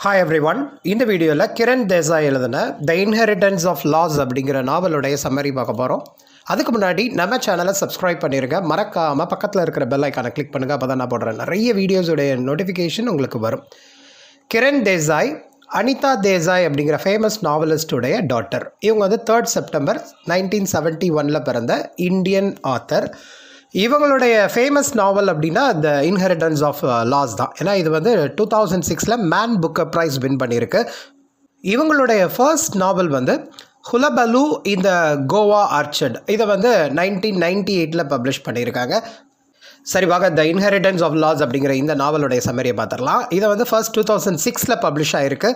Hi every one. இந்த வீடியோவில் கிரண் தேசாய் எழுதின த இன்ஹெரிட்டன்ஸ் ஆஃப் லாஸ் அப்படிங்கிற நாவலுடைய சம்மரி பார்க்க போகிறோம். அதுக்கு முன்னாடி நம்ம சேனலை சப்ஸ்கிரைப் பண்ணிடுங்க. மறக்காமல் பக்கத்தில் இருக்கிற பெல் ஐக்கானை கிளிக் பண்ணுங்கள். அப்போ தான் நான் போடுறேன் நிறைய வீடியோஸுடைய நோட்டிஃபிகேஷன் உங்களுக்கு வரும். கிரண் தேசாய் அனிதா தேசாய் அப்படிங்கிற ஃபேமஸ் நாவலிஸ்டுடைய டாட்டர். இவங்க வந்து 3rd செப்டம்பர் 1971 பிறந்த இந்தியன் ஆத்தர். இவங்களுடைய ஃபேமஸ் நாவல் அப்படின்னா த இன்ஹெரிட்டன்ஸ் ஆஃப் லாஸ் தான். ஏன்னா இது வந்து 2006 மேன் புக்கர் ப்ரைஸ் வின் பண்ணியிருக்கு. இவங்களுடைய ஃபர்ஸ்ட் நாவல் வந்து ஹுலபலு இந்த கோவா ஆர்ச்சர்ட். இதை வந்து 1998 பப்ளிஷ் பண்ணியிருக்காங்க. சரி வாங்க, த இன்ஹெரிட்டன்ஸ் ஆஃப் லாஸ் அப்படிங்கிற இந்த நாவலுடைய சம்மரியை பார்த்துடலாம். இதை வந்து ஃபர்ஸ்ட் 2006 பப்ளிஷ் ஆகிருக்கு.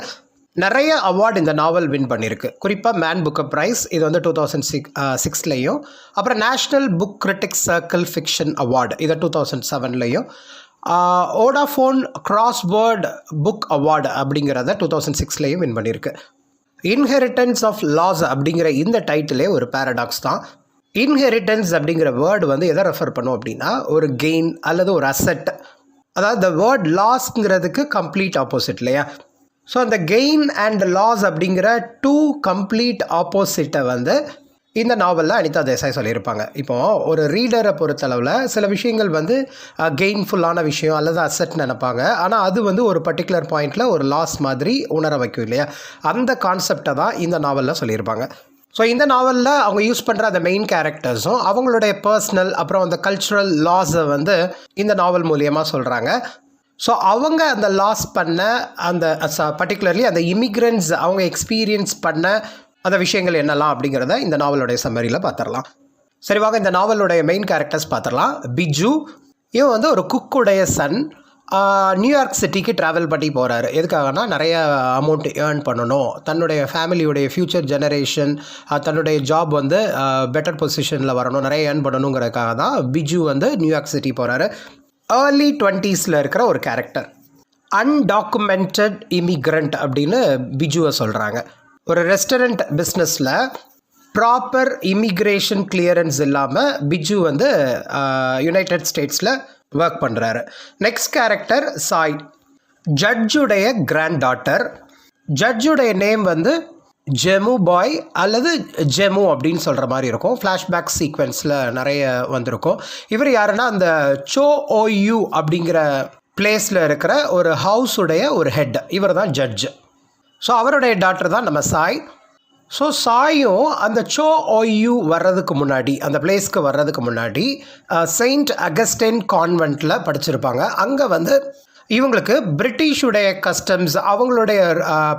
நிறைய அவார்டு இந்த நாவல் வின் பண்ணியிருக்கு. குறிப்பாக மேன் புக்கர் ப்ரைஸ் இது வந்து 2006லையும், அப்புறம் national book critics circle fiction award இதை 2007லையும், ஓடாஃபோன் கிராஸ்வேர்ட் புக் அவார்டு அப்படிங்கிறத 2006லையும் வின் பண்ணியிருக்கு. இன்ஹெரிட்டன்ஸ் ஆஃப் லாஸ் அப்படிங்கிற இந்த டைட்டிலே ஒரு பேரடாக்ஸ் தான். இன்ஹெரிட்டன்ஸ் அப்படிங்கிற வேர்டு வந்து எதை ரெஃபர் பண்ணும் அப்படின்னா ஒரு கெயின் அல்லது ஒரு அசெட். அதாவது த வேர்ட் லாஸ்ங்கிறதுக்கு கம்ப்ளீட் ஆப்போசிட் இல்லையா? ஸோ அந்த கெயின் அண்ட் லாஸ் அப்படிங்கிற டூ கம்ப்ளீட் ஆப்போசிட்டை வந்து இந்த நாவலில் அனிதா தேசாய் சொல்லியிருப்பாங்க. இப்போது ஒரு ரீடரை பொறுத்தளவில் சில விஷயங்கள் வந்து கெயின்ஃபுல்லான விஷயம் அல்லது அசெட் நினைப்பாங்க. ஆனால் அது வந்து ஒரு பர்டிகுலர் பாயிண்டில் ஒரு லாஸ் மாதிரி உணர வைக்கும் இல்லையா? அந்த கான்செப்டை தான் இந்த நாவலில் சொல்லியிருப்பாங்க. ஸோ இந்த நாவலில் அவங்க யூஸ் பண்ணுற அந்த மெயின் கேரக்டர்ஸும் அவங்களுடைய பர்சனல் அப்புறம் அந்த கல்ச்சுரல் லாஸை வந்து இந்த நாவல் மூலியமாக சொல்கிறாங்க. ஸோ அவங்க அந்த லாஸ் பண்ண அந்த பர்டிகுலர்லி அந்த இமிக்ரெண்ட்ஸ் அவங்க எக்ஸ்பீரியன்ஸ் பண்ண அந்த விஷயங்கள் என்னெல்லாம் அப்படிங்கிறத இந்த நாவலுடைய சம்மரியில் பார்த்துடலாம். சரி வாங்க, இந்த நாவலுடைய மெயின் கேரக்டர்ஸ் பார்த்துடலாம். பிஜு இவன் வந்து ஒரு குக்குடைய சன். நியூயார்க் சிட்டிக்கு ட்ராவல் பண்ணி போகிறாரு. எதுக்காகனா நிறைய அமௌண்ட் ஏர்ன் பண்ணணும், தன்னுடைய ஃபேமிலியுடைய ஃப்யூச்சர் ஜெனரேஷன், தன்னுடைய ஜாப் வந்து பெட்டர் பொசிஷனில் வரணும், நிறைய ஏர்ன் பண்ணணுங்கிறதுக்காக தான் பிஜு வந்து நியூயார்க் சிட்டி போகிறாரு. ஏர்லி 20s இருக்கிற ஒரு கேரக்டர், அன்டாக்குமெண்டட் இமிக்ரண்ட் அப்படின்னு பிஜுவை சொல்கிறாங்க. ஒரு ரெஸ்டாரண்ட் பிஸ்னஸில் ப்ராப்பர் இமிக்ரேஷன் கிளியரன்ஸ் இல்லாமல் பிஜு வந்து யுனைடெட் ஸ்டேட்ஸில் ஒர்க் பண்ணுறாரு. நெக்ஸ்ட் கேரக்டர் சாய், ஜட்ஜுடைய கிராண்ட் டாட்டர். ஜட்ஜுடைய நேம் வந்து ஜெமு பாய் அல்லது ஜெமு அப்படின்னு சொல்கிற மாதிரி இருக்கும். ஃப்ளாஷ்பேக் சீக்வென்ஸில் நிறைய வந்திருக்கும். இவர் யாருன்னா அந்த சோ ஓயூ அப்படிங்கிற பிளேஸில் இருக்கிற ஒரு ஹவுஸுடைய ஒரு ஹெட். இவர் தான் ஜட்ஜு. ஸோ அவருடைய டாக்டர் தான் நம்ம சாய். ஸோ சாயும் அந்த சோ ஓயூ வர்றதுக்கு முன்னாடி, அந்த பிளேஸ்க்கு வர்றதுக்கு முன்னாடி செயின்ட் அகஸ்டைன் கான்வென்ட்டில் படிச்சிருப்பாங்க. அங்கே வந்து இவங்களுக்கு பிரிட்டிஷுடைய கஸ்டம்ஸ் அவங்களுடைய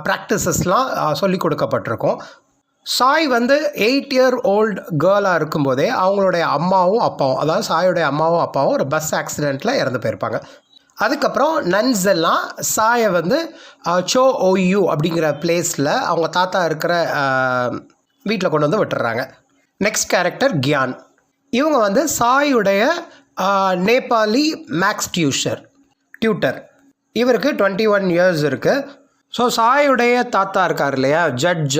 ப்ராக்டிசஸ்லாம் சொல்லிக் கொடுக்கப்பட்டிருக்கும். சாய் வந்து 8 year old கேர்ளாக இருக்கும்போதே அவங்களுடைய அம்மாவும் அப்பாவும், அதாவது சாயோடைய அம்மாவும் அப்பாவும் ஒரு பஸ் ஆக்சிடெண்ட்டில் இறந்து போயிருப்பாங்க. அதுக்கப்புறம் நன்ஸ் எல்லாம் சாயை வந்து சோ ஓயூ அப்படிங்கிற பிளேஸில் அவங்க தாத்தா இருக்கிற வீட்டில் கொண்டு வந்து விட்டுறாங்க. Next character Gyan. இவங்க வந்து சாயுடைய நேபாளி மேக்ஸ் டியூட்டர். இவருக்கு 21 years இருக்குது. ஸோ சாயுடைய தாத்தா இருக்கார் இல்லையா, ஜட்ஜ்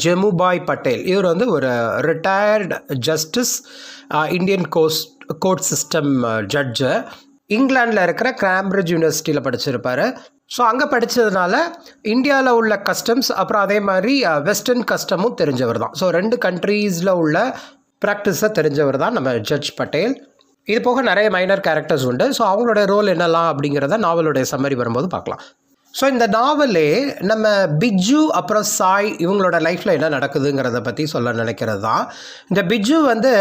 ஜெமுபாய் பட்டேல். இவர் வந்து ஒரு retired justice, Indian court system judge. இங்கிலாண்டில் இருக்கிற கேம்பிரிட்ஜ் யூனிவர்சிட்டியில் படிச்சிருப்பார். ஸோ அங்கே படித்ததுனால இந்தியாவில் உள்ள கஸ்டம்ஸ் அப்புறம் அதே மாதிரி வெஸ்டர்ன் கஸ்டமும் தெரிஞ்சவர் தான். ஸோ 2 கண்ட்ரீஸில் உள்ள ப்ராக்டிஸை தெரிஞ்சவர் தான் நம்ம ஜட்ஜ் பட்டேல். இது போக நிறைய மைனர் கேரக்டர்ஸ் உண்டு. ஸோ அவங்களோட ரோல் என்னெல்லாம் அப்படிங்கிறத நாவலுடைய சம்மரி வரும்போது பார்க்கலாம். ஸோ இந்த நாவலே நம்ம பிஜு அப்புறம் சாய் இவங்களோட லைஃப்பில் என்ன நடக்குதுங்கிறத பற்றி சொல்ல நினைக்கிறது தான். இந்த பிஜு வந்து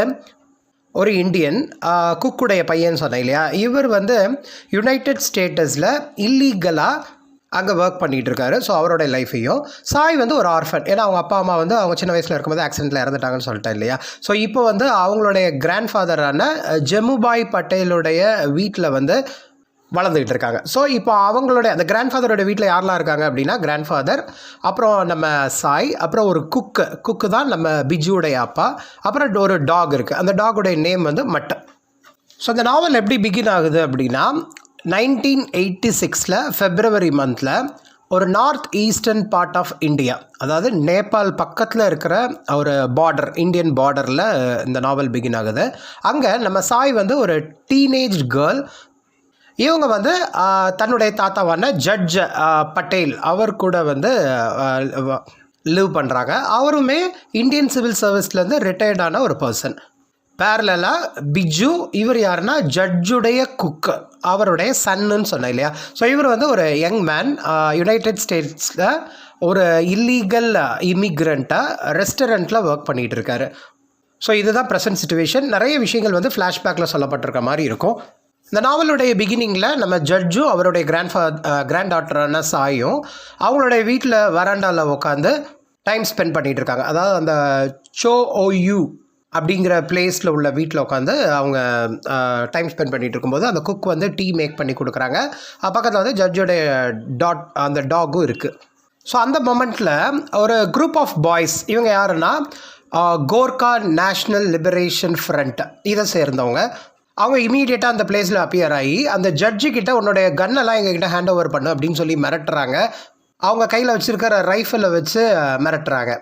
ஒரு இந்தியன் குக்குடைய பையன் சொன்னேன் இல்லையா, இவர் வந்து யுனைடெட் ஸ்டேட்டஸில் இல்லீகலாக அங்கே ஒர்க் பண்ணிகிட்டு இருக்காரு. ஸோ அவரோட லைஃப்பையும், சாய் வந்து ஒரு ஆர்ஃபன். ஏன்னா அவங்க அப்பா அம்மா வந்து அவங்க சின்ன வயசில் இருக்கும்போது ஆக்சிடெண்ட்டில் இறந்துட்டாங்கன்னு சொல்லிட்டேன் இல்லையா. ஸோ இப்போ வந்து அவங்களுடைய கிராண்ட் ஃபாதரான ஜெமுபாய் பட்டேலுடைய வீட்டில் வந்து வளர்ந்துக்கிட்டு இருக்காங்க. ஸோ இப்போ அவங்களுடைய அந்த கிராண்ட் ஃபாதரோட வீட்டில் யாரெல்லாம் இருக்காங்க அப்படின்னா கிராண்ட் ஃபாதர், அப்புறம் நம்ம சாய், அப்புறம் ஒரு குக்கு தான் நம்ம பிஜுடைய அப்பா, அப்புறம் ஒரு டாக் இருக்குது. அந்த டாகுடைய நேம் வந்து மட்டன். ஸோ அந்த நாவல் எப்படி பிகின் ஆகுது அப்படின்னா 1986 February monthல ஒரு north eastern part of India, அதாவது நேபாள் பக்கத்தில் இருக்கிற ஒரு பார்டர், இந்தியன் பார்டரில் இந்த நாவல் பிகின் ஆகுது. அங்கே நம்ம சாய் வந்து ஒரு டீனேஜ் கேர்ள். இவங்க வந்து தன்னுடைய தாத்தாவான ஜட்ஜ் பட்டேல் அவர் கூட வந்து லிவ் பண்ணுறாங்க. அவருமே இந்தியன் சிவில் சர்வீஸ்லேருந்து ரிட்டையர்டான ஒரு பர்சன். பேரலாக பிஜு இவர் யாருன்னா ஜட்ஜுடைய குக்கு, அவருடைய சன்னுன்னு சொன்னேன் இல்லையா. ஸோ இவர் வந்து ஒரு யங் மேன் யுனைடெட் ஸ்டேட்ஸில் ஒரு இல்லீகல் இமிக்ரெண்ட்டாக ரெஸ்டாரண்ட்டில் ஒர்க் பண்ணிகிட்டு இருக்காரு. ஸோ இதுதான் ப்ரெசன்ட் சுச்சுவேஷன். நிறைய விஷயங்கள் வந்து ஃப்ளாஷ்பேக்கில் சொல்லப்பட்டிருக்க மாதிரி இருக்கும். இந்த நாவலுடைய பிகினிங்கில் நம்ம ஜட்ஜும் அவருடைய கிராண்ட் டாட்டரான சாயும் அவங்களுடைய வீட்டில் வராண்டாவில் உட்காந்து டைம் ஸ்பெண்ட் பண்ணிகிட்டு இருக்காங்க. அதாவது அந்த சோ ஓ யூ அப்படிங்கிற பிளேஸில் உள்ள வீட்டில் உட்காந்து அவங்க டைம் ஸ்பெண்ட் பண்ணிகிட்டு இருக்கும்போது அந்த குக் வந்து டீ மேக் பண்ணி கொடுக்குறாங்க. பக்கத்தில் வந்து ஜட்ஜோடைய அந்த டாகும் இருக்குது. ஸோ அந்த மொமெண்ட்டில் ஒரு குரூப் ஆஃப் பாய்ஸ், இவங்க யாருன்னா கோர்கா நேஷ்னல் லிபரேஷன் ஃப்ரண்ட் இதை சேர்ந்தவங்க, அவங்க இமீடியட்டாக அந்த பிளேஸில் அப்பியர் ஆகி அந்த ஜட்ஜுக்கிட்ட உன்னுடைய கன்னெல்லாம் எங்ககிட்ட ஹேண்ட் ஓவர் பண்ணு அப்படின்னு சொல்லி மிரட்டுறாங்க. அவங்க கையில் வச்சுருக்கிற ரைஃபிளை வச்சு மிரட்டுறாங்க.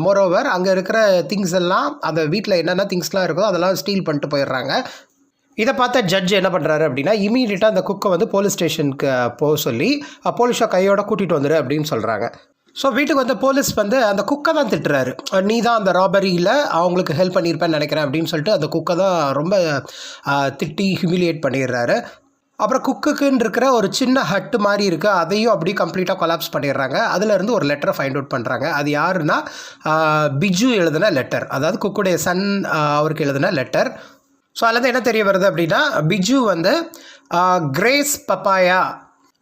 மோரோவர் அங்கே இருக்கிற திங்ஸ் எல்லாம், அந்த வீட்டில் என்னென்ன திங்ஸ்லாம் இருக்கோ அதெல்லாம் ஸ்டீல் பண்ணிட்டு போயிடுறாங்க. இதை பார்த்த ஜட்ஜ் என்ன பண்ணுறாரு அப்படின்னா, இமீடியட்டாக அந்த குக்கை வந்து போலீஸ் ஸ்டேஷனுக்கு போக சொல்லி போலீஸை கையோட கூட்டிகிட்டு வந்துடு அப்படின்னு சொல்கிறாங்க. ஸோ வீட்டுக்கு வந்து போலீஸ் வந்து அந்த குக்கை தான் திட்டுறாரு. நீ தான் அந்த ராபரியில் அவங்களுக்கு ஹெல்ப் பண்ணியிருப்பேன்னு நினைக்கிறேன் அப்படின்னு சொல்லிட்டு அந்த குக்கை தான் ரொம்ப திட்டி ஹியூமிலியேட் பண்ணிடுறாரு. அப்புறம் குக்குக்குன்னு இருக்கிற ஒரு சின்ன ஹட்டு மாதிரி இருக்குது, அதையும் அப்படியே கம்ப்ளீட்டாக கொலாப்ஸ் பண்ணிடுறாங்க. அதிலேருந்து ஒரு லெட்டரை ஃபைண்ட் அவுட் பண்ணுறாங்க. அது யாருன்னா பிஜு எழுதின லெட்டர், அதாவது குக்குடைய சன் அவருக்கு எழுதின லெட்டர். ஸோ அதுலேருந்து என்ன தெரிய வருது அப்படின்னா, பிஜு வந்து கிரேஸ் பப்பாயா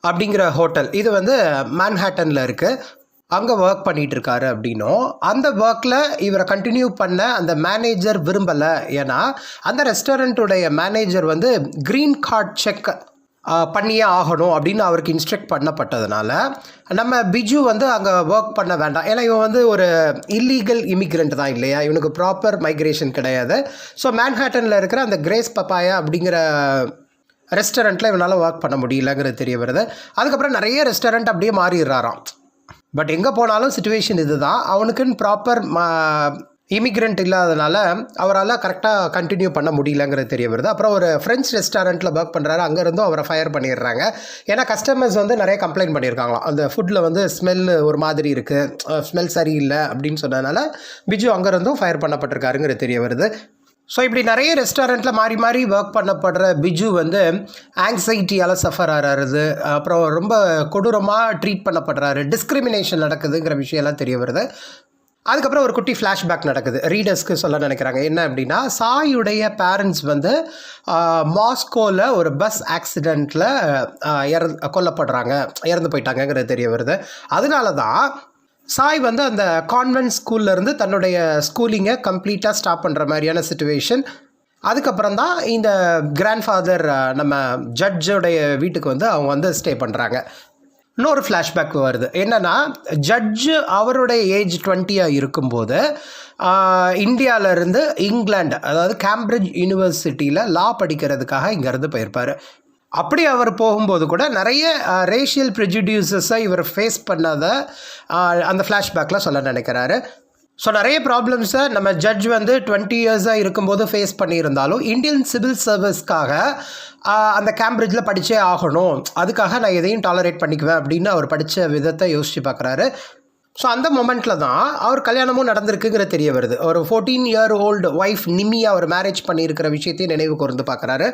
அப்படிங்கிற ஹோட்டல், இது வந்து மேன்ஹாட்டனில் இருக்குது, அங்கே ஒர்க் பண்ணிகிட்டு இருக்காரு அப்படின்னும், அந்த ஒர்க்கில் இவரை கண்டினியூ பண்ண அந்த மேனேஜர் விரும்பலை. ஏன்னா அந்த ரெஸ்டாரண்ட்டுடைய மேனேஜர் வந்து க்ரீன் கார்டு செக் பண்ணியே ஆகணும் அப்படின்னு அவருக்கு இன்ஸ்ட்ரக்ட் பண்ணப்பட்டதுனால நம்ம பிஜு வந்து அங்கே ஒர்க் பண்ண வேண்டாம். ஏன்னா இவன் வந்து ஒரு இல்லீகல் இமிக்ரெண்ட் தான் இல்லையா, இவனுக்கு ப்ராப்பர் மைக்ரேஷன் கிடையாது. ஸோ மேன்ஹாட்டனில் இருக்கிற அந்த கிரேஸ் பப்பாயா அப்படிங்கிற ரெஸ்டாரண்ட்டில் இவனால் ஒர்க் பண்ண முடியலங்கிறது தெரிய வருது. அதுக்கப்புறம் நிறைய ரெஸ்டாரண்ட் அப்படியே மாறிடுறாராம். பட் எங்கே போனாலும் சிச்சுவேஷன் இது தான். அவனுக்குன்னு ப்ராப்பர் இமிக்ரெண்ட் இல்லாதனால அவரால் கரெக்டாக கண்டினியூ பண்ண முடியலங்கிறது தெரிய வருது. அப்புறம் ஒரு ஃப்ரெஞ்ச் ரெஸ்டாரண்ட்டில் ஒர்க் பண்ணுறாரு, அங்கேருந்தும் அவரை ஃபயர் பண்ணிடுறாங்க. ஏன்னா கஸ்டமர்ஸ் வந்து நிறைய கம்ப்ளைண்ட் பண்ணியிருக்காங்களாம், அந்த ஃபுட்டில் வந்து ஸ்மெல் ஒரு மாதிரி இருக்குது, ஸ்மெல் சரியில்லை அப்படின்னு சொன்னதுனால பிஜு அங்கேருந்தும் ஃபயர் பண்ணப்பட்டிருக்காருங்கிறது தெரிய வருது. ஸோ இப்படி நிறைய ரெஸ்டாரண்ட்டில் மாறி மாறி ஒர்க் பண்ணப்படுற பிஜு வந்து ஆங்ஸைட்டியால் சஃபர் ஆகிறது, அப்புறம் ரொம்ப கொடூரமாக ட்ரீட் பண்ணப்படுறாரு, டிஸ்கிரிமினேஷன் நடக்குதுங்கிற விஷயம்லாம் தெரிய வருது. அதுக்கப்புறம் ஒரு குட்டி ஃப்ளாஷ்பேக் நடக்குது, ரீடர்ஸ்க்கு சொல்ல நினைக்கிறாங்க. என்ன அப்படின்னா, சாயுடைய பேரண்ட்ஸ் வந்து மாஸ்கோவில் ஒரு பஸ் ஆக்சிடெண்ட்டில் கொல்லப்படுறாங்க, இறந்து போயிட்டாங்கங்கிறது தெரிய வருது. அதனால தான் சாய் வந்து அந்த கான்வென்ட் ஸ்கூல்லேருந்து தன்னுடைய ஸ்கூலிங்கை கம்ப்ளீட்டாக ஸ்டாப் பண்ணுற மாதிரியான சிச்சுவேஷன். அதுக்கப்புறம் தான் இந்த கிராண்ட்ஃபாதர் நம்ம ஜட்ஜோடைய வீட்டுக்கு வந்து அவங்க வந்து ஸ்டே பண்ணுறாங்க. இன்னொரு ஃப்ளாஷ்பேக் வருது. என்னென்னா, ஜட்ஜு அவருடைய ஏஜ் 20 இருக்கும்போது இந்தியாவிலேருந்து இங்கிலாந்து, அதாவது கேம்பிரிட்ஜ் யூனிவர்சிட்டியில் லா படிக்கிறதுக்காக இங்கேருந்து போயிருப்பார். அப்படி அவர் போகும்போது கூட நிறைய ரேஷியல் ப்ரெஜுடியூசஸை இவர் ஃபேஸ் பண்ணதை அந்த ஃப்ளாஷ்பேக்கில் சொல்ல நினைக்கிறாரு. ஸோ நிறைய ப்ராப்ளம்ஸை நம்ம ஜட்ஜ் வந்து 20 இயர்ஸாக இருக்கும்போது ஃபேஸ் பண்ணியிருந்தாலும் இந்தியன் சிவில் சர்வீஸ்க்காக அந்த கேம்பிரிட்ஜில் படித்தே ஆகணும், அதுக்காக நான் எதையும் டாலரேட் பண்ணிக்குவேன் அப்படின்னு அவர் படித்த விதத்தை யோசித்து பார்க்குறாரு. ஸோ அந்த மொமெண்ட்டில் தான் அவர் கல்யாணமும் நடந்திருக்குங்கிற தெரிய வருது. ஒரு 14 year old ஒய்ஃப் நிமியை அவர் மேரேஜ் பண்ணியிருக்கிற விஷயத்தையும் நினைவு கூர்ந்து பார்க்குறாரு.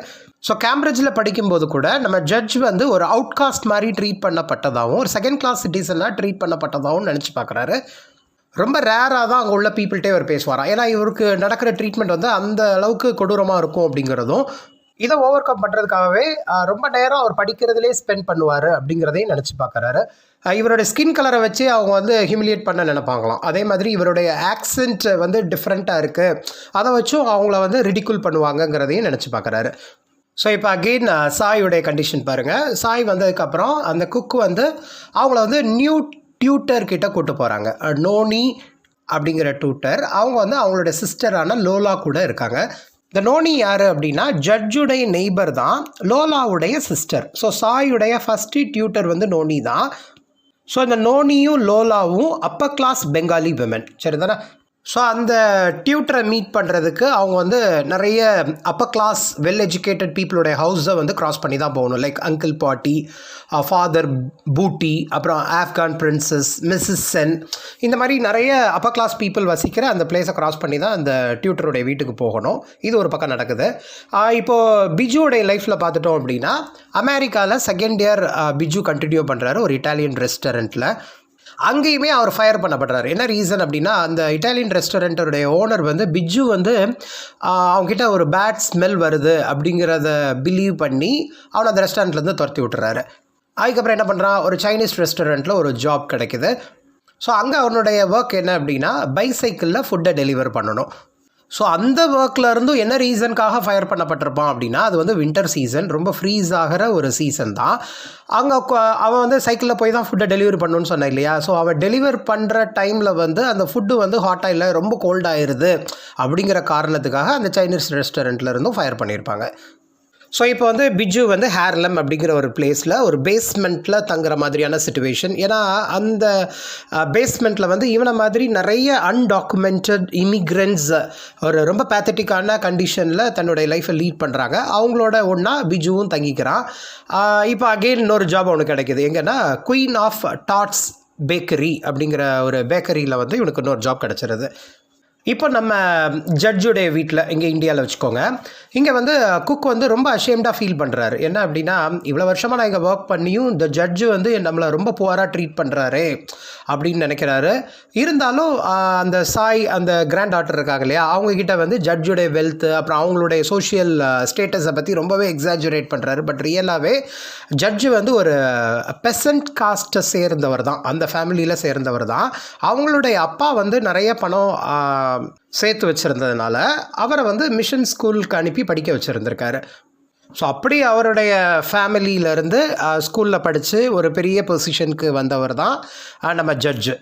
ஸோ கேம்பிரிட்ஜில் படிக்கும்போது கூட நம்ம ஜட்ஜ் வந்து ஒரு அவுட்காஸ்ட் மாதிரி ட்ரீட் பண்ணப்பட்டதாகவும், ஒரு செகண்ட் கிளாஸ் சிட்டிசனாக ட்ரீட் பண்ணப்பட்டதாகவும் நினச்சி பார்க்குறாரு. ரொம்ப ரேராக தான் அங்கே உள்ள பீப்புள்கிட்டே அவர் பேசுவாராம். ஏன்னா இவருக்கு நடக்கிற ட்ரீட்மெண்ட் வந்து அந்த அளவுக்கு கொடூரமாக இருக்கும் அப்படிங்கிறதும், இதை ஓவர் கம் பண்ணுறதுக்காகவே ரொம்ப நேரம் அவர் படிக்கிறதுலே ஸ்பெண்ட் பண்ணுவார் அப்படிங்கிறதையும் நினச்சி பார்க்குறாரு. இவருடைய ஸ்கின் கலரை வச்சு அவங்க வந்து ஹியூமிலியேட் பண்ண நினைப்பாங்களாம். அதே மாதிரி இவருடைய ஆக்சென்ட் வந்து டிஃப்ரெண்ட்டாக இருக்குது, அதை வச்சும் அவங்கள வந்து ரிடிகுல் பண்ணுவாங்கங்கிறதையும் நினச்சி பார்க்குறாரு. ஸோ இப்போ அகெயின் சாயுடைய கண்டிஷன் பாருங்கள். சாய் வந்ததுக்கப்புறம் அந்த குக்கு வந்து அவங்கள வந்து நியூ டியூட்டர் கிட்ட கூட்டு போகிறாங்க. நோனி அப்படிங்கிற டியூட்டர், அவங்க வந்து அவங்களோட சிஸ்டரான லோலா கூட இருக்காங்க. இந்த நோனி யார் அப்படின்னா ஜட்ஜுடைய நெய்பர் தான், லோலாவுடைய சிஸ்டர். ஸோ சாயுடைய ஃபஸ்ட்டு டியூட்டர் வந்து நோனி தான். ஸோ இந்த நோனியும் லோலாவும் அப்பர் கிளாஸ் பெங்காலி விமன், சரிதானே? ஸோ அந்த டியூட்டரை மீட் பண்ணுறதுக்கு அவங்க வந்து நிறைய அப்பர் கிளாஸ் வெல் எஜுகேட்டட் பீப்புளுடைய ஹவுஸை வந்து கிராஸ் பண்ணி தான் போகணும். லைக் அங்கிள் பாட்டி, ஃபாதர் பூட்டி, அப்புறம் ஆப்கான் பிரின்சஸ், மிஸ்ஸஸ் சென், இந்த மாதிரி நிறைய அப்பர் கிளாஸ் பீப்புள் வசிக்கிற அந்த பிளேஸை கிராஸ் பண்ணி தான் அந்த டியூட்டருடைய வீட்டுக்கு போகணும். இது ஒரு பக்கம் நடக்குது. இப்போது பிஜுவோடைய லைஃப்பில் பார்த்துட்டோம் அப்படின்னா, அமெரிக்காவில் செகண்ட் இயர் பிஜு கண்டினியூ பண்ணுறாரு ஒரு இட்டாலியன் ரெஸ்டாரண்ட்டில். அங்கேயுமே அவர் ஃபயர் பண்ணப்படுறாரு. என்ன ரீசன் அப்படின்னா, அந்த இட்டாலியன் ரெஸ்டாரண்ட்டோடைய ஓனர் வந்து பிஜு வந்து அவங்ககிட்ட ஒரு பேட் ஸ்மெல் வருது அப்படிங்கிறத பிலீவ் பண்ணி அவனை அந்த ரெஸ்டாரண்ட்லேருந்து துரத்தி விட்டுறாரு. அதுக்கப்புறம் என்ன பண்ணுறான், ஒரு சைனீஸ் ரெஸ்டாரண்ட்டில் ஒரு ஜாப் கிடைக்குது. ஸோ அங்கே அவனுடைய ஒர்க் என்ன அப்படின்னா, பைசைக்கிளில் ஃபுட்டை டெலிவர் பண்ணணும். ஸோ அந்த ஒர்க்கில் இருந்தும் என்ன ரீசனுக்காக ஃபயர் பண்ணப்பட்டிருப்பான் அப்படின்னா, அது வந்து வின்டர் சீசன், ரொம்ப ஃப்ரீஸ் ஆகிற ஒரு சீசன் தான். அங்கே அவன் வந்து சைக்கிளில் போய் தான் ஃபுட்டை டெலிவரி பண்ணணும்னு சொன்னான் இல்லையா. ஸோ அவன் டெலிவர் பண்ணுற டைமில் வந்து அந்த ஃபுட்டு வந்து ஹாட்டாக இல்லை, ரொம்ப கோல்டாகிடுது அப்படிங்கிற காரணத்துக்காக அந்த சைனீஸ் ரெஸ்டாரண்ட்டில் இருந்தும் ஃபயர் பண்ணியிருப்பாங்க. ஸோ இப்போ வந்து பிஜு வந்து ஹேர்லம் அப்படிங்கிற ஒரு பிளேஸில் ஒரு பேஸ்மெண்ட்டில் தங்குற மாதிரியான சிச்சுவேஷன். ஏன்னா அந்த பேஸ்மெண்ட்டில் வந்து இவனை மாதிரி நிறைய அன்டாக்குமெண்டட் இமிக்ரெண்ட்ஸ் ஒரு ரொம்ப பேத்தட்டிக்கான கண்டிஷனில் தன்னுடைய லைஃப்பை லீட் பண்ணுறாங்க. அவங்களோட ஒன்றா பிஜுவும் தங்கிக்கிறான். இப்போ அகெயின் இன்னொரு ஜாப் அவனுக்கு கிடைக்கிது. எங்கன்னா குயின் ஆஃப் டாட்ஸ் பேக்கரி அப்படிங்கிற ஒரு பேக்கரியில் வந்து இவனுக்கு இன்னொரு ஜாப் கிடச்சிருது. இப்போ நம்ம ஜட்ஜுடைய வீட்டில் இங்கே இந்தியாவில் வச்சுக்கோங்க. இங்கே வந்து குக் வந்து ரொம்ப அஷேம்டாக ஃபீல் பண்ணுறாரு. என்ன அப்படின்னா, இவ்வளோ வருஷமாக நான் இங்கே ஒர்க் பண்ணியும் இந்த ஜட்ஜு வந்து நம்மளை ரொம்ப புவராக ட்ரீட் பண்ணுறாரு அப்படின்னு நினைக்கிறாரு. இருந்தாலும் அந்த சாய், அந்த கிராண்ட் டாட்டர் இருக்காங்க இல்லையா, அவங்கக்கிட்ட வந்து ஜட்ஜுடைய வெல்த்து, அப்புறம் அவங்களுடைய சோஷியல் ஸ்டேட்டஸை பற்றி ரொம்பவே எக்ஸாஜுரேட் பண்ணுறாரு. பட் ரியலாகவே ஜட்ஜு வந்து ஒரு பெசன்ட் காஸ்ட்டை சேர்ந்தவர் தான், அந்த ஃபேமிலியில் சேர்ந்தவர் தான். அவங்களுடைய அப்பா வந்து நிறைய பணம் சேர்த்து வச்சுருந்ததுனால அவரை வந்து மிஷன் ஸ்கூலுக்கு அனுப்பி படிக்க வச்சுருந்துருக்காரு. ஸோ அப்படி அவருடைய ஃபேமிலியிலேருந்து ஸ்கூலில் படித்து ஒரு பெரிய பொசிஷனுக்கு வந்தவர் தான் நம்ம ஜட்ஜு.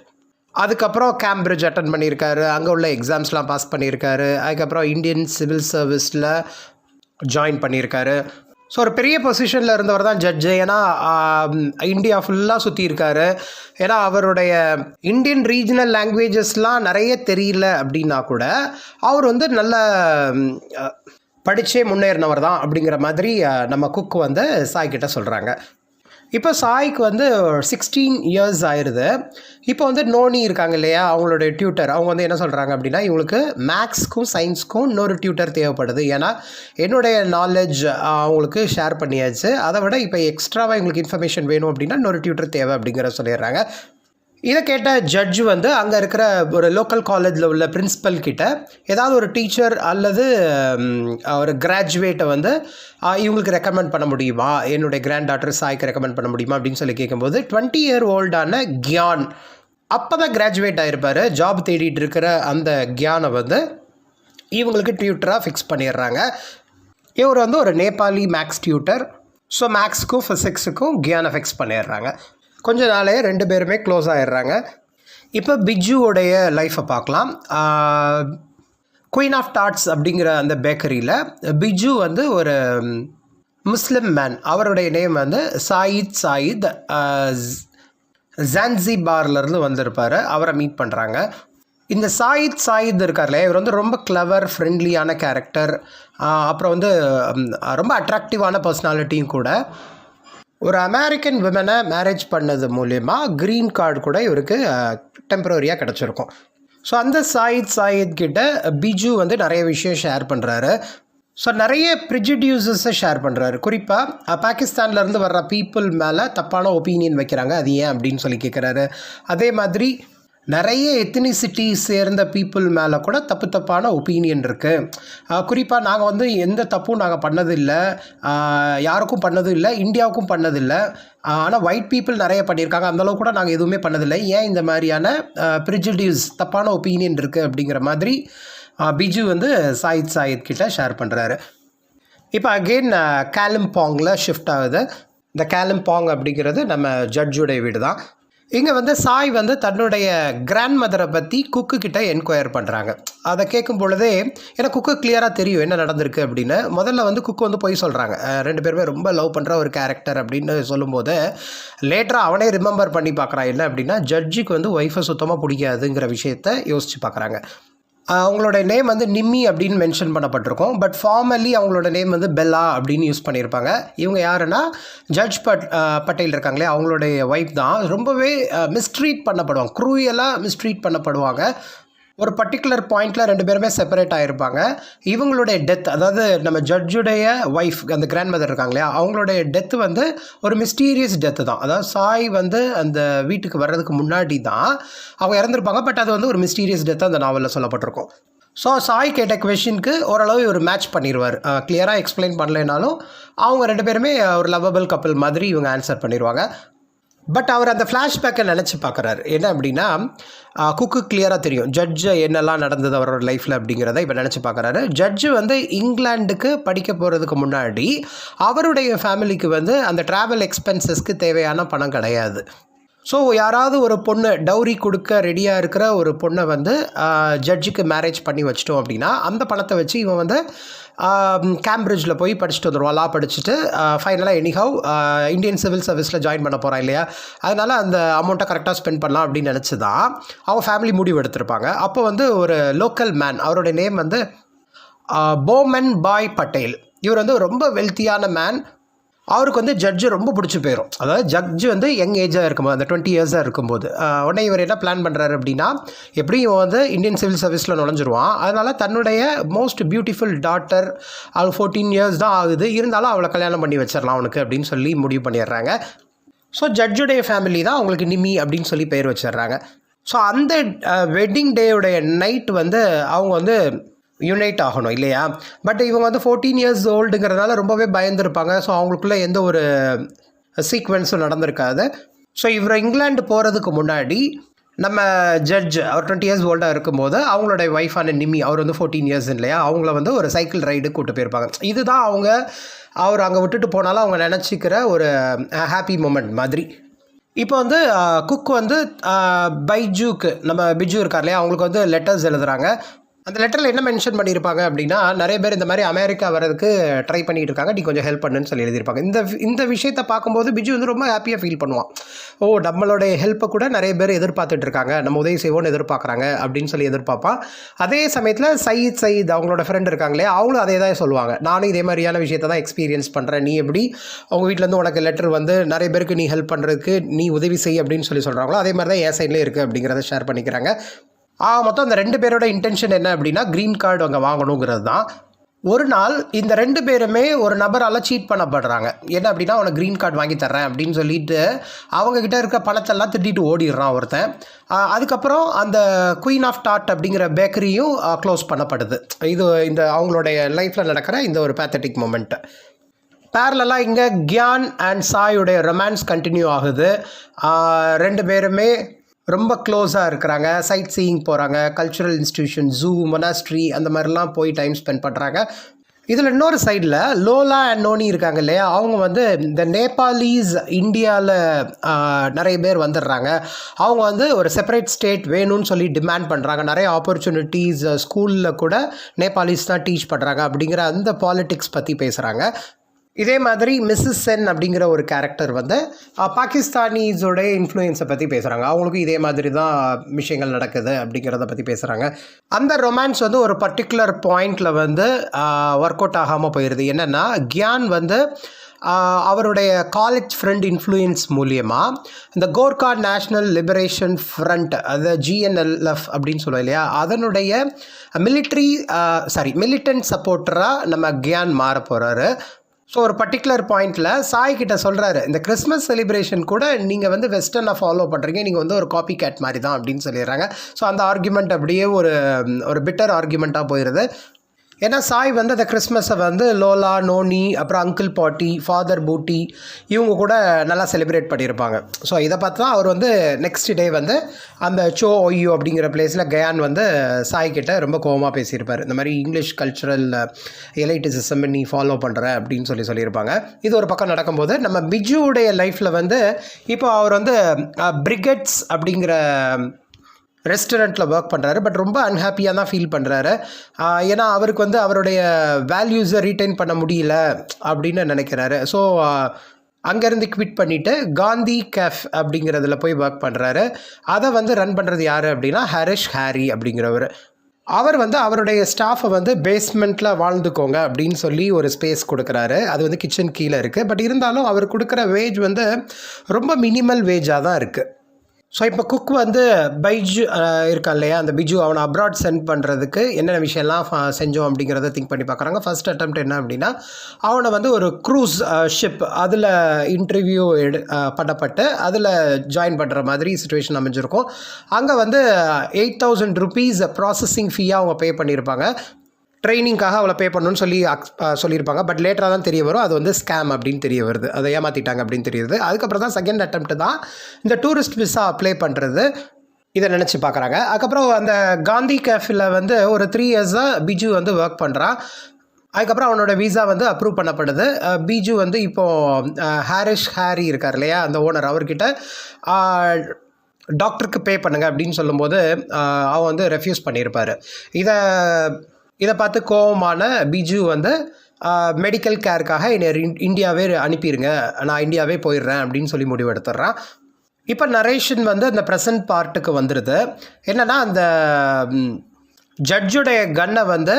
அதுக்கப்புறம் கேம்பிரிட்ஜ் அட்டன் பண்ணியிருக்காரு, அங்கே உள்ள எக்ஸாம்ஸ்லாம் பாஸ் பண்ணியிருக்காரு. அதுக்கப்புறம் இந்தியன் சிவில் சர்வீஸில் ஜாயின் பண்ணியிருக்காரு. ஸோ ஒரு பெரிய பொசிஷனில் இருந்தவர் தான் ஜட்ஜு. ஏன்னா இந்தியா ஃபுல்லாக சுற்றியிருக்காரு. ஏன்னா அவருடைய இந்தியன் ரீஜனல் லாங்குவேஜஸ்லாம் நிறைய தெரியல அப்படின்னா கூட அவர் வந்து நல்ல படித்தே முன்னேறினவர் தான் அப்படிங்கிற மாதிரி நம்ம குக் வந்து சாய்கிட்ட சொல்கிறாங்க. இப்போ சாய்க்கு வந்து 16 இயர்ஸ் ஆயிடுது. இப்போ வந்து நோனி இருக்காங்க இல்லையா, அவங்களுடைய டியூட்டர், அவங்க வந்து என்ன சொல்கிறாங்க அப்படின்னா, இவங்களுக்கு மேக்ஸ்க்கும் சயின்ஸ்க்கும் இன்னொரு டியூட்டர் தேவைப்படுது. ஏன்னா என்னுடைய நாலேஜ் அவங்களுக்கு ஷேர் பண்ணியாச்சு, அதை விட இப்போ எக்ஸ்ட்ராவாக எங்களுக்கு இன்ஃபர்மேஷன் வேணும் அப்படின்னா இன்னொரு டியூட்டர் தேவை அப்படிங்கிற சொல்லிடுறாங்க. இதை கேட்ட ஜட்ஜு வந்து அங்கே இருக்கிற ஒரு லோக்கல் காலேஜில் உள்ள பிரின்ஸிபல் கிட்ட ஏதாவது ஒரு டீச்சர் அல்லது ஒரு கிராஜுவேட்டை வந்து இவங்களுக்கு ரெக்கமெண்ட் பண்ண முடியுமா, என்னுடைய கிராண்ட் டாட்டர் சாய்க்கு ரெக்கமெண்ட் பண்ண முடியுமா அப்படின்னு சொல்லி கேட்கும்போது 20 இயர் ஓல்டான கியான், அப்போ தான் கிராஜுவேட் ஆகிருப்பார், ஜாப் தேடிட்டு இருக்கிற அந்த கியானை வந்து இவங்களுக்கு டியூட்டராக ஃபிக்ஸ் பண்ணிடுறாங்க. இவர் வந்து ஒரு நேபாளி மேக்ஸ் டியூட்டர். ஸோ மேக்ஸுக்கும் ஃபிசிக்ஸுக்கும் கியானை ஃபிக்ஸ் பண்ணிடுறாங்க. கொஞ்ச நாளே ரெண்டு பேருமே க்ளோஸ் ஆகிடுறாங்க. இப்போ பிஜுவோடைய லைஃப்பை பார்க்கலாம். குயின் ஆஃப் டாட்ஸ் அப்படிங்கிற அந்த பேக்கரியில் பிஜு வந்து ஒரு முஸ்லிம் மேன், அவருடைய நேம் வந்து சாயித் ஜான்சிபார்லேருந்து வந்திருப்பார். அவரை மீட் பண்ணுறாங்க. இந்த சாயித் இருக்கார்ல, இவர் வந்து ரொம்ப கிளவர், ஃப்ரெண்ட்லியான கேரக்டர், அப்புறம் வந்து ரொம்ப அட்ராக்டிவான பர்சனாலிட்டியும் கூட. ஒரு அமெரிக்கன் விமனை மேரேஜ் பண்ணது மூலயமா க்ரீன் கார்டு கூட இவருக்கு டெம்பரரியாக கிடச்சிருக்கும். ஸோ அந்த சாயித் கிட்ட பிஜு வந்து நிறைய விஷயம் ஷேர் பண்ணுறாரு. ஸோ நிறைய ப்ரிஜுடியூசஸை ஷேர் பண்ணுறாரு. குறிப்பாக பாகிஸ்தான்லேருந்து வர்ற பீப்புள் மேலே தப்பான ஒப்பீனியன் வைக்கிறாங்க, அது ஏன் அப்படின்னு சொல்லி கேட்குறாரு. அதே மாதிரி நிறைய எத்னிசிட்டி சேர்ந்த பீப்புள் மேலே கூட தப்பான ஒப்பீனியன் இருக்குது. குறிப்பாக நாங்கள் வந்து எந்த தப்பும் நாங்கள் பண்ணதில்லை, யாருக்கும் பண்ணதும் இல்லை, இந்தியாவுக்கும் பண்ணதில்லை. ஆனால் ஒயிட் பீப்புள் நிறைய பண்ணியிருக்காங்க, அந்தளவு கூட நாங்கள் எதுவுமே பண்ணதில்லை. ஏன் இந்த மாதிரியான ப்ரிஜுடியூஸ், தப்பான ஒப்பீனியன் இருக்குது அப்படிங்கிற மாதிரி பிஜு வந்து சாயித் கிட்ட ஷேர் பண்ணுறாரு. இப்போ அகெயின் காலிம்பாங்கில் ஷிஃப்ட் ஆகுது. இந்த காலிம்பாங் அப்படிங்கிறது நம்ம ஜட்ஜுடைய வீடு தான். இங்கே வந்து சாய் வந்து தன்னுடைய கிராண்ட் மதரை பற்றி குக்கு கிட்ட என்கொயர் பண்ணுறாங்க. அதை கேட்கும் பொழுதே ஏன்னா குக்கு கிளியராக தெரியும் என்ன நடந்திருக்கு அப்படின்னு. முதல்ல வந்து குக்கு வந்து போய் சொல்கிறாங்க, ரெண்டு பேருமே ரொம்ப லவ் பண்ணுற ஒரு கேரக்டர் அப்படின்னு சொல்லும்போது லேட்டராக அவனே ரிமெம்பர் பண்ணி பார்க்குறான். என்ன அப்படின்னா, ஜட்ஜுக்கு வந்து ஒய்ஃபை சுத்தமாக பிடிக்காதுங்கிற விஷயத்த யோசித்து பார்க்குறாங்க. அவங்களோட நேம் வந்து நிம்மி அப்படின்னு மென்ஷன் பண்ணப்பட்டிருக்கும். பட் ஃபார்மலி அவங்களோட நேம் வந்து பெல்லா அப்படின்னு யூஸ் பண்ணியிருப்பாங்க. இவங்க யாருன்னா ஜட்ஜ் பட்டேல் இருக்காங்களே அவங்களுடைய ஒய்ஃப் தான். ரொம்பவே மிஸ்ட்ரீட் பண்ணப்படுவாங்க, க்ரூயலாக மிஸ்ட்ரீட் பண்ணப்படுவாங்க. ஒரு பர்டிகுலர் பாயிண்டில் 2 பேருமே செப்பரேட் ஆகிருப்பாங்க. இவங்களுடைய டெத், அதாவது நம்ம ஜட்ஜுடைய ஒய்ஃப் அந்த கிராண்ட் மதர் இருக்காங்க இல்லையா, அவங்களுடைய டெத்து வந்து ஒரு மிஸ்டீரியஸ் டெத்து தான். அதாவது சாய் வந்து அந்த வீட்டுக்கு வர்றதுக்கு முன்னாடி தான் அவங்க இறந்துருப்பாங்க. பட் அது வந்து ஒரு மிஸ்டீரியஸ் டெத்தாக அந்த நாவலில் சொல்லப்பட்டிருக்கும். ஸோ சாய் கேட்ட கொஷினுக்கு ஓரளவு ஒரு மேட்ச் பண்ணிடுவார். கிளியராக எக்ஸ்பிளைன் பண்ணலைனாலும் அவங்க 2 பேருமே ஒரு லவ்வபிள் கப்பல் மாதிரி இவங்க ஆன்சர் பண்ணிடுவாங்க. பட் அவர் அந்த ஃப்ளாஷ்பேக்கை நினச்சி பார்க்குறாரு. என்ன அப்படின்னா, குக்கு கிளியராக தெரியும் ஜட்ஜு என்னெல்லாம் நடந்தது அவரோட லைஃப்பில் அப்படிங்கிறத இப்போ நினச்சி பார்க்குறாரு. ஜட்ஜு வந்து இங்கிலாண்டுக்கு படிக்க போகிறதுக்கு முன்னாடி அவருடைய ஃபேமிலிக்கு வந்து அந்த ட்ராவல் எக்ஸ்பென்சஸ்க்கு தேவையான பணம் கிடையாது. ஸோ யாராவது ஒரு பொண்ணு டவுரி கொடுக்க ரெடியாக இருக்கிற ஒரு பொண்ணை வந்து ஜட்ஜுக்கு மேரேஜ் பண்ணி வச்சிட்டோம் அப்படின்னா அந்த பணத்தை வச்சு இவன் வந்து கேம்பிரிட்ஜில் போய் படிச்சுட்டு வந்துடுவான். லா படிச்சுட்டு ஃபைனலாக எனிஹவ் இந்தியன் சிவில் சர்வீஸில் ஜாயின் பண்ண போகிறான் இல்லையா, அதனால் அந்த அமௌண்ட்டை கரெக்டாக ஸ்பெண்ட் பண்ணலாம் அப்படின்னு நினச்சி தான் அவங்க ஃபேமிலி முடிவு எடுத்திருப்பாங்க. அப்போ வந்து ஒரு லோக்கல் மேன், அவருடைய நேம் வந்து போமன் பாய் பட்டேல். இவர் வந்து ரொம்ப வெல்த்தியான மேன். அவருக்கு வந்து ஜட்ஜு ரொம்ப பிடிச்சி போயிடும். அதாவது ஜட்ஜு வந்து யங் ஏஜாக இருக்கும்போது, அந்த 20 இயர்ஸாக இருக்கும்போது உடனே இவர் என்ன பிளான் பண்ணுறாரு அப்படின்னா, எப்படியும் இவன் வந்து இந்தியன் சிவில் சர்வீஸில் நுழைஞ்சிருவான். அதனால் தன்னுடைய மோஸ்ட் பியூட்டிஃபுல் டாட்டர், அவள் 14 இயர்ஸ் தான் ஆகுது, இருந்தாலும் அவளை கல்யாணம் பண்ணி வச்சிடலாம் அவனுக்கு அப்படின்னு சொல்லி முடிவு பண்ணிடுறாங்க. ஸோ ஜட்ஜுடைய ஃபேமிலி தான் அவங்களுக்கு நிம்மி அப்படின்னு சொல்லி பேர் வச்சிடுறாங்க. ஸோ அந்த வெட்டிங் டேவுடைய நைட் வந்து அவங்க வந்து யுனைட் ஆகணும் இல்லையா. பட் இவங்க வந்து 14 இயர்ஸ் ஓல்டுங்கிறதுனால ரொம்பவே பயந்துருப்பாங்க. ஸோ அவங்களுக்குள்ள எந்த ஒரு சீக்வென்ஸும் நடந்திருக்காது. ஸோ இவர் இங்கிலாந்து போகிறதுக்கு முன்னாடி நம்ம ஜட்ஜ் அவர் 20 இயர்ஸ் ஓல்டாக இருக்கும்போது அவங்களோட ஒய்ஃபான நிம்மி, அவர் வந்து 14 இயர்ஸ் இல்லையா, அவங்கள வந்து ஒரு சைக்கிள் ரைடு கூப்பிட்டு போயிருப்பாங்க. இதுதான் அவர் அங்கே விட்டுட்டு போனாலும் அவங்க நினச்சிக்கிற ஒரு ஹாப்பி மூமெண்ட் மாதிரி. இப்போ வந்து குக் வந்து பைஜூக்கு, நம்ம பிஜு இருக்கார் இல்லையா, அவங்களுக்கு வந்து லெட்டர்ஸ் எழுதுகிறாங்க. அந்த லெட்டரில் என்ன மென்ஷன் பண்ணியிருப்பாங்க அப்படின்னா, நிறைய பேர் இந்த மாதிரி அமெரிக்கா வரதுக்கு ட்ரை பண்ணிகிட்டு இருக்காங்க, நீ கொஞ்சம் ஹெல்ப் பண்ணுன்னு சொல்லி எழுதியிருப்பாங்க. இந்த விஷயத்தை பார்க்கும்போது பிஜு வந்து ரொம்ப ஹாப்பியாக ஃபீல் பண்ணுவான். ஓ, நம்மளுடைய ஹெல்ப்பை கூட நிறைய பேர் எதிர்பார்த்துட்டு இருக்காங்க, நம்ம உதவி செய்வோன்னு எதிர்பார்க்குறாங்க அப்படின்னு சொல்லி எதிர்பார்ப்பான். அதே சமயத்தில் சயீத் அவங்களோட ஃப்ரெண்ட் இருக்காங்களே, அவங்களும் அதே தான் சொல்லுவாங்க, நானும் இதே மாதிரியான விஷயத்தை தான் எக்ஸ்பீரியன்ஸ் பண்ணுறேன், நீ எப்படி அவங்க வீட்டிலேருந்து உனக்கு லெட்டர் வந்து நிறைய பேருக்கு நீ ஹெல்ப் பண்ணுறதுக்கு நீ உதவி செய் அப்படின்னு சொல்லி சொல்கிறாங்களோ, அதே மாதிரி தான் என் சைட்லேயே இருக்குது அப்படிங்கிறத ஷேர் பண்ணிக்கிறாங்க. மொத்தம் அந்த 2 பேரோட இன்டென்ஷன் என்ன அப்படின்னா, க்ரீன் கார்டு அங்கே வாங்கணுங்கிறது தான். ஒரு நாள் இந்த 2 பேருமே ஒரு நபரால் சீட் பண்ணப்படுறாங்க. என்ன அப்படின்னா, அவனை க்ரீன் கார்டு வாங்கி தர்றேன் அப்படின்னு சொல்லிட்டு அவங்கக்கிட்ட இருக்க பணத்தெல்லாம் திட்டிட்டு ஓடிடுறான் ஒருத்தன். அதுக்கப்புறம் அந்த குயின் ஆஃப் டாட் அப்படிங்கிற பேக்கரியும் க்ளோஸ் பண்ணப்படுது. இது இந்த அவங்களுடைய லைஃப்பில் நடக்கிற இந்த ஒரு பேத்தட்டிக் மூமெண்ட்டு. பேரலாக இங்கே கியான் அண்ட் சாயுடைய ரொமான்ஸ் கண்டினியூ ஆகுது. 2 பேருமே ரொம்ப க்ளோஸாக இருக்கிறாங்க, சைட் சீயிங் போகிறாங்க, கல்ச்சுரல் இன்ஸ்டிடியூஷன், ஜூ, மொனாஸ்ட்ரி அந்த மாதிரிலாம் போய் டைம் ஸ்பெண்ட் பண்ணுறாங்க. இதில் இன்னொரு சைடில் லோலா அண்ட் நோனி இருக்காங்க இல்லையா, அவங்க வந்து இந்த நேபாளிஸ் இந்தியாவில் நிறைய பேர் வந்துடுறாங்க. அவங்க வந்து ஒரு செப்பரேட் ஸ்டேட் வேணும்னு சொல்லி டிமாண்ட் பண்ணுறாங்க. நிறைய ஆப்பர்ச்சுனிட்டிஸ் ஸ்கூலில் கூட நேபாளிஸ் தான் டீச் பண்ணுறாங்க அப்படிங்கிற அந்த பாலிட்டிக்ஸ் பற்றி பேசுகிறாங்க. இதே மாதிரி மிஸ்ஸஸ் சென் அப்படிங்கிற ஒரு கேரக்டர் வந்து பாகிஸ்தானிஸோடைய இன்ஃப்ளூயன்ஸை பற்றி பேசுகிறாங்க. அவங்களுக்கும் இதே மாதிரி தான் விஷயங்கள் நடக்குது அப்படிங்கிறத பற்றி பேசுகிறாங்க. அந்த ரொமான்ஸ் வந்து ஒரு பர்டிகுலர் பாயிண்டில் வந்து ஒர்க் அவுட் ஆகாமல் போயிடுது. என்னென்னா, கியான் வந்து அவருடைய காலேஜ் ஃப்ரெண்ட் இன்ஃப்ளூயன்ஸ் மூலியமாக இந்த கோர்கா நேஷ்னல் லிபரேஷன் ஃப்ரண்ட், அது GNLF அப்படின்னு சொல்லுவோம் இல்லையா, அதனுடைய மிலிட்டன்ட் சப்போர்ட்டராக நம்ம கியான் மாற போகிறாரு. ஸோ ஒரு பர்டிகுலர் பாயிண்டில் சாய்கிட்ட சொல்கிறாரு, இந்த கிறிஸ்மஸ் செலிப்ரேஷன் கூட நீங்கள் வந்து வெஸ்டர்னை ஃபாலோ பண்ணுறீங்க, நீங்கள் வந்து ஒரு காப்பி கேட் மாதிரி தான் அப்படின்னு சொல்லிடுறாங்க. ஸோ அந்த ஆர்குமெண்ட் அப்படியே ஒரு பிட்டர் ஆர்குமெண்ட்டாக போயிடுது. ஏன்னா சாய் வந்து அந்த கிறிஸ்மஸை வந்து லோலா, நோனி, அப்புறம் அங்கிள் பாட்டி, ஃபாதர் பூட்டி இவங்க கூட நல்லா செலிப்ரேட் பண்ணியிருப்பாங்க. ஸோ இதை பார்த்து தான் அவர் வந்து நெக்ஸ்ட் டே வந்து அந்த சோ ஒய்யோ அப்படிங்கிற பிளேஸில் கயான் வந்து சாய்கிட்ட ரொம்ப கோவமாக பேசியிருப்பார். இந்த மாதிரி இங்கிலீஷ் கல்ச்சுரல் எலைட்டிசிசம் நீ ஃபாலோ பண்ணுற அப்படின்னு சொல்லியிருப்பாங்க. இது ஒரு பக்கம் நடக்கும்போது நம்ம பிஜுவுடைய லைஃப்பில் வந்து இப்போ அவர் வந்து பிரிகெட்ஸ் அப்படிங்கிற ரெஸ்டாரண்ட்டில் ஒர்க் பண்ணுறாரு. பட் ரொம்ப அன்ஹாப்பியாக தான் ஃபீல் பண்ணுறாரு. ஏன்னா அவருக்கு வந்து அவருடைய வேல்யூஸை ரீட்டைன் பண்ண முடியல அப்படின்னு நினைக்கிறாரு. ஸோ அங்கேருந்து குவிட் பண்ணிவிட்டு காந்தி கேஃப் அப்படிங்கிறதுல போய் ஒர்க் பண்ணுறாரு. அதை வந்து ரன் பண்ணுறது யார் அப்படின்னா ஹரிஷ் ஹாரி அப்படிங்கிறவர். அவர் வந்து அவருடைய ஸ்டாஃபை வந்து பேஸ்மெண்ட்டில் வாழ்ந்துக்கோங்க அப்படின்னு சொல்லி ஒரு ஸ்பேஸ் கொடுக்குறாரு. அது வந்து கிச்சன் கீழே இருக்குது. பட் இருந்தாலும் அவர் கொடுக்குற வேஜ் வந்து ரொம்ப மினிமல் வேஜாக தான் இருக்குது. ஸோ இப்போ குக் வந்து பைஜு இருக்கான் இல்லையா, அந்த பிஜு அவனை அப்ராட் சென்ட் பண்ணுறதுக்கு என்னென்ன விஷயம்லாம் செஞ்சோம் அப்படிங்கிறத திங்க் பண்ணி பார்க்குறாங்க. ஃபர்ஸ்ட் அட்டெம்ப்ட் என்ன அப்படின்னா, அவனை வந்து ஒரு க்ரூஸ் ஷிப் அதில் இன்டர்வியூ பண்ணப்பட்டு அதில் ஜாயின் பண்ணுற மாதிரி சுச்சுவேஷன் அமைஞ்சிருக்கும். அங்கே வந்து 8,000 rupees ப்ராசஸிங் ஃபீயாக அவங்க பே பண்ணியிருப்பாங்க. ட்ரைனிங்காக அவளை பே பண்ணணும்னு சொல்லியிருப்பாங்க. பட் லேட்டராக தான் தெரிய வரும் அது வந்து ஸ்கேம் அப்படின்னு தெரிய வருது, அதை ஏமாற்றிட்டாங்க அப்படின்னு தெரியுது. அதுக்கப்புறம் தான் செகண்ட் அட்டெம்ப்ட் தான் இந்த டூரிஸ்ட் விசா அப்ளை பண்ணுறது, இதை நினச்சி பார்க்குறாங்க. அதுக்கப்புறம் அந்த காந்தி கேஃபில் வந்து ஒரு 3 yearsஆக பிஜு வந்து ஒர்க் பண்ணுறான். அதுக்கப்புறம் அவனோட விசா வந்து அப்ரூவ் பண்ணப்படுது. பிஜு வந்து இப்போது ஹாரி இருக்கார் இல்லையா, அந்த ஓனர், அவர்கிட்ட டாக்டருக்கு பே பண்ணுங்க அப்படின்னு சொல்லும்போது அவன் வந்து ரெஃப்யூஸ் பண்ணியிருப்பார். இதை பார்த்து கோவமான பிஜு வந்து மெடிக்கல் கேருக்காக என்னை இந்தியாவே அனுப்பிடுங்க, நான் இந்தியாவே போயிடுறேன் அப்படின்னு சொல்லி முடிவெடுத்துட்றான். இப்போ நரேஷன் வந்து அந்த ப்ரெசன்ட் பார்ட்டுக்கு வந்துடுது. என்னென்னா, அந்த ஜட்ஜுடைய கன்னை வந்து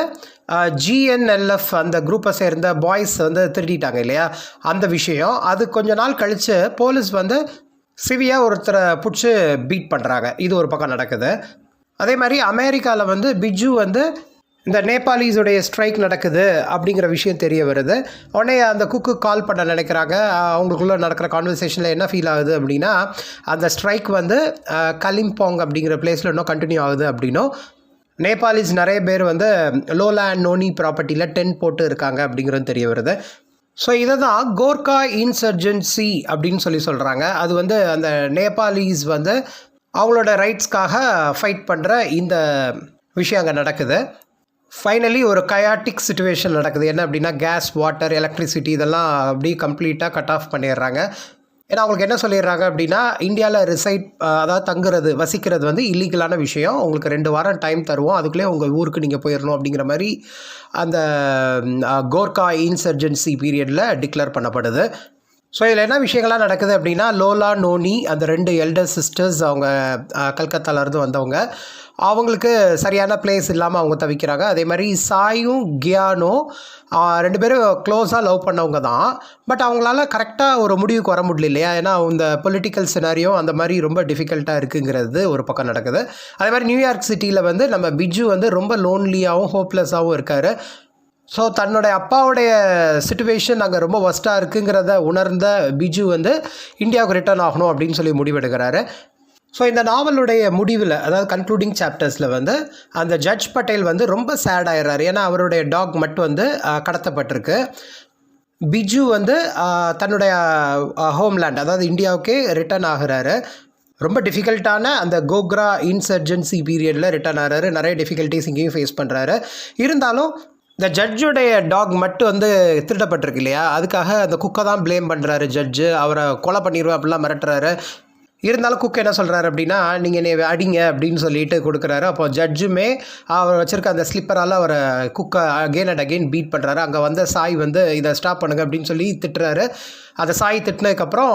GNLF அந்த குரூப்பை சேர்ந்த பாய்ஸ் வந்து திருடிட்டாங்க இல்லையா, அந்த விஷயம். அது கொஞ்ச நாள் கழித்து போலீஸ் வந்து சிவியாக ஒருத்தரை பிடிச்சி பீட் பண்ணுறாங்க. இது ஒரு பக்கம் நடக்குது. அதே மாதிரி அமெரிக்காவில் வந்து பிஜு வந்து இந்த நேபாளிஸுடைய ஸ்ட்ரைக் நடக்குது அப்படிங்கிற விஷயம் தெரிய வருது. உடனே அந்த குக்கு கால் பண்ண நினைக்கிறாங்க. அவங்களுக்குள்ளே நடக்கிற கான்வர்சேஷனில் என்ன ஃபீல் ஆகுது அப்படின்னா, அந்த ஸ்ட்ரைக் வந்து கலிம்போங் அப்படிங்கிற பிளேஸில் இன்னும் கண்டினியூ ஆகுது அப்படின்னும், நேபாளிஸ் நிறைய பேர் வந்து லோலா அண்ட் நோனி ப்ராப்பர்ட்டியில் டென்ட் போட்டு இருக்காங்க அப்படிங்கிறது தெரிய வருது. ஸோ இதை தான் கோர்கா இன்சர்ஜென்சி அப்படின்னு சொல்கிறாங்க. அது வந்து அந்த நேபாளிஸ் வந்து அவங்களோட ரைட்ஸ்க்காக ஃபைட் பண்ணுற இந்த விஷயம் அங்கே நடக்குது. ஃபைனலி ஒரு கயாட்டிக் சிச்சுவேஷன் நடக்குது. என்ன அப்படின்னா, கேஸ், வாட்டர், எலக்ட்ரிசிட்டி இதெல்லாம் அப்படியே கம்ப்ளீட்டாக கட் ஆஃப் பண்ணிடுறாங்க. ஏன்னா அவங்களுக்கு என்ன சொல்லிடுறாங்க அப்படின்னா, இந்தியாவில் அதாவது வசிக்கிறது வந்து இல்லீகலான விஷயம், உங்களுக்கு 2 வாரம் டைம் தருவோம், அதுக்குள்ளே உங்கள் ஊருக்கு நீங்கள் போயிடணும் அப்படிங்கிற மாதிரி அந்த கோர்கா இன்சர்ஜென்சி பீரியடில் டிக்ளேர் பண்ணப்படுது. ஸோ இதில் என்ன விஷயங்கள்லாம் நடக்குது அப்படின்னா, லோலா, நோனி அந்த 2 எல்டர் சிஸ்டர்ஸ், அவங்க கல்கத்தாவிலேருந்து வந்தவங்க, அவங்களுக்கு சரியான பிளேஸ் இல்லாமல் அவங்க தவிக்கிறாங்க. அதே மாதிரி சாயும் கியானும் 2 பேரும் க்ளோஸாக லவ் பண்ணவங்க தான். பட் அவங்களால கரெக்டாக ஒரு முடிவுக்கு வர முடியல இல்லையா, ஏன்னா இந்த பொலிட்டிக்கல் சினாரியோ அந்த மாதிரி ரொம்ப டிஃபிகல்ட்டாக இருக்குங்கிறது ஒரு பக்கம் நடக்குது. அதே மாதிரி நியூயார்க் சிட்டியில் வந்து நம்ம பிஜு வந்து ரொம்ப லோன்லியாகவும் ஹோப்லெஸ்ஸாகவும் இருக்கார். ஸோ தன்னுடைய அப்பாவுடைய சிச்சுவேஷன் அங்கே ரொம்ப ஒஸ்ட்டாக இருக்குங்கிறத உணர்ந்த பிஜு வந்து இந்தியாவுக்கு ரிட்டர்ன் ஆகணும் அப்படின்னு சொல்லி முடிவெடுக்கிறாரு. ஸோ இந்த நாவலுடைய முடிவில், அதாவது கன்க்ளூடிங் சாப்டர்ஸில் வந்து அந்த ஜட்ஜ் பட்டேல் வந்து ரொம்ப சேட் ஆயிடுறாரு. ஏன்னா அவருடைய டாக் மட்டும் வந்து கடத்தப்பட்டிருக்கு. பிஜு வந்து தன்னுடைய ஹோம்லேண்ட், அதாவது இந்தியாவுக்கே ரிட்டர்ன் ஆகிறாரு. ரொம்ப டிஃபிகல்ட்டான அந்த கோக்ரா இன்சர்ஜென்சி பீரியடில் ரிட்டர்ன் ஆகிறாரு. நிறைய டிஃபிகல்ட்டிஸ் இங்கேயும் ஃபேஸ் பண்ணுறாரு. இருந்தாலும் இந்த ஜட்ஜுடைய டாக் மட்டும் வந்து திருடப்பட்டிருக்கு இல்லையா, அதுக்காக அந்த குக்கை தான் ப்ளேம் பண்ணுறாரு ஜட்ஜு. அவரை கொலை பண்ணிடுவேன் அப்படிலாம் மிரட்டுறாரு. இருந்தாலும் குக் என்ன சொல்கிறாரு அப்படின்னா, நீங்கள் என்னை அடிங்க அப்படின்னு சொல்லிட்டு கொடுக்குறாரு. அப்போ ஜட்ஜுமே அவர் வச்சுருக்க அந்த ஸ்லிப்பரால் அவரை குக்கை அகெயின் அண்ட் அகெயின் பீட் பண்ணுறாரு. அங்கே வந்த சாய் வந்து இதை ஸ்டாப் பண்ணுங்க அப்படின்னு சொல்லி திட்டுறாரு. அதை சாய் திட்டினதுக்கப்புறம்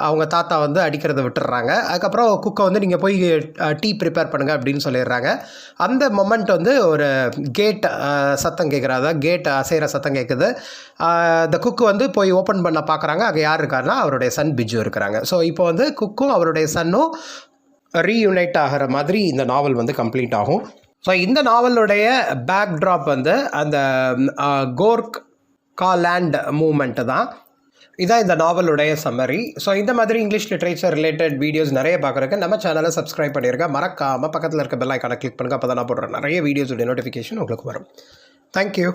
அவங்க தாத்தா வந்து அடிக்கிறத விட்டுடுறாங்க. அதுக்கப்புறம் குக்கை வந்து நீங்கள் போய் டீ ப்ரிப்பேர் பண்ணுங்கள் அப்படின்னு சொல்லிடுறாங்க. அந்த மொமெண்ட் வந்து ஒரு கேட் சத்தம் கேட்குறாங்க, கேட் அசைகிற சத்தம் கேட்குது. இந்த குக்கு வந்து போய் ஓப்பன் பண்ண பார்க்குறாங்க. அங்கே யார் இருக்காருன்னா அவருடைய சன் பிஜு இருக்கிறாங்க. ஸோ இப்போ வந்து குக்கும் அவருடைய சன்னும் ரீயூனைட் ஆகிற மாதிரி இந்த நாவல் வந்து கம்ப்ளீட் ஆகும். ஸோ இந்த நாவலுடைய பேக்ட்ராப் வந்து அந்த கோர்கா லேண்ட் மூமெண்ட்டு தான். இதான் இந்த நாவலுடைய சம்மரி. ஸோ இந்த மாதிரி இங்கிலீஷ் லிட்ரேச்சர் ரிலேட்டட் வீடியோஸ் நிறைய பார்க்குறதுக்கு நம்ம சேனலை சப்ஸ்கிரைப் பண்ணியிருக்கேன். மறக்காமல் பக்கத்தில் இருக்க பெல் ஐக்கானை கிளிக் பண்ணுங்கள். அப்போ தான் நான் போடுற நிறைய வீடியோஸுடைய நோட்டிஃபிகேஷன் உங்களுக்கு வரும். தேங்க்யூ.